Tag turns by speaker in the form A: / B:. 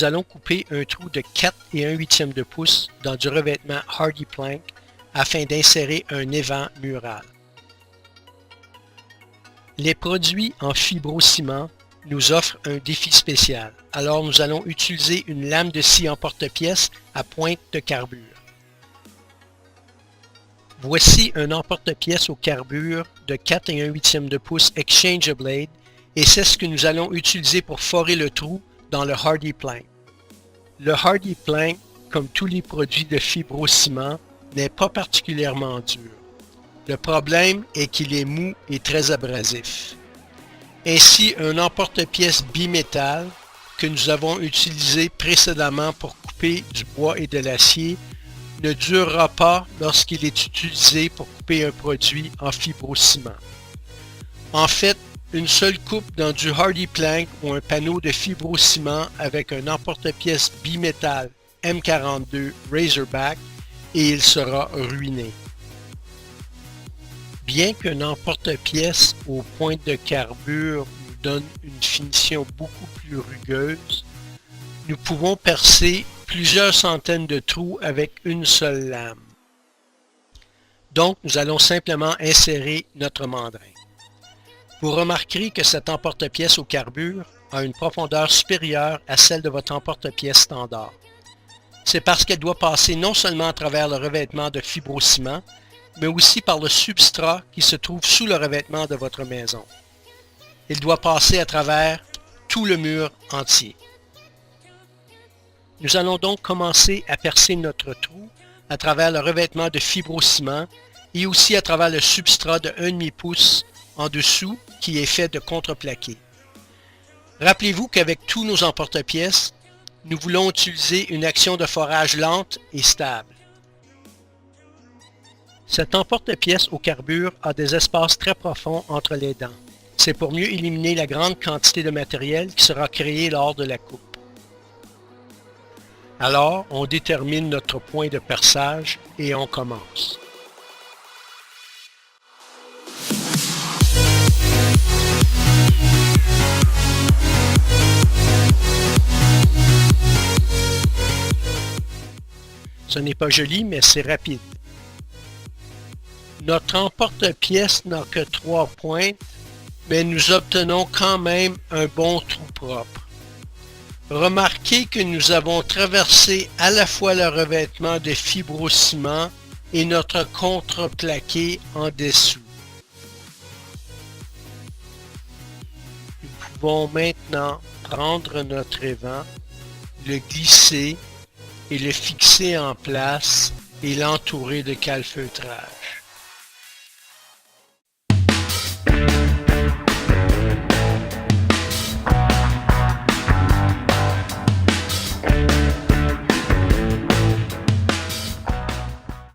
A: nous allons couper un trou de 4 1/8 de pouce dans du revêtement HardiePlank afin d'insérer un évent mural. Les produits en fibrociment nous offrent un défi spécial, alors nous allons utiliser une lame de scie en porte-pièce à pointe de carbure. Voici un emporte-pièce au carbure de 4 1/8 de pouce Exchange Blade et c'est ce que nous allons utiliser pour forer le trou dans le HardiePlank. Le HardiePlank, comme tous les produits de fibrociment, n'est pas particulièrement dur. Le problème est qu'il est mou et très abrasif. Ainsi, un emporte-pièce bimétal que nous avons utilisé précédemment pour couper du bois et de l'acier ne durera pas lorsqu'il est utilisé pour couper un produit en fibrociment. En fait, une seule coupe dans du HardiePlank ou un panneau de fibrociment avec un emporte-pièce bimétal M42 Razorback et il sera ruiné. Bien qu'un emporte-pièce aux pointes de carbure nous donne une finition beaucoup plus rugueuse, nous pouvons percer plusieurs centaines de trous avec une seule lame. Donc, nous allons simplement insérer notre mandrin. Vous remarquerez que cet emporte-pièce au carbure a une profondeur supérieure à celle de votre emporte-pièce standard. C'est parce qu'elle doit passer non seulement à travers le revêtement de fibrociment, mais aussi par le substrat qui se trouve sous le revêtement de votre maison. Il doit passer à travers tout le mur entier. Nous allons donc commencer à percer notre trou à travers le revêtement de fibrociment et aussi à travers le substrat de 1,5 pouce en dessous qui est fait de contreplaqué. Rappelez-vous qu'avec tous nos emporte-pièces, nous voulons utiliser une action de forage lente et stable. Cet emporte-pièce au carbure a des espaces très profonds entre les dents. C'est pour mieux éliminer la grande quantité de matériel qui sera créée lors de la coupe. Alors, on détermine notre point de perçage et on commence. Ce n'est pas joli, mais c'est rapide. Notre emporte-pièce n'a que 3 pointes, mais nous obtenons quand même un bon trou propre. Remarquez que nous avons traversé à la fois le revêtement de fibrociment et notre contreplaqué en dessous. Nous pouvons maintenant prendre notre évent, le glisser et le fixer en place et l'entourer de calfeutrage.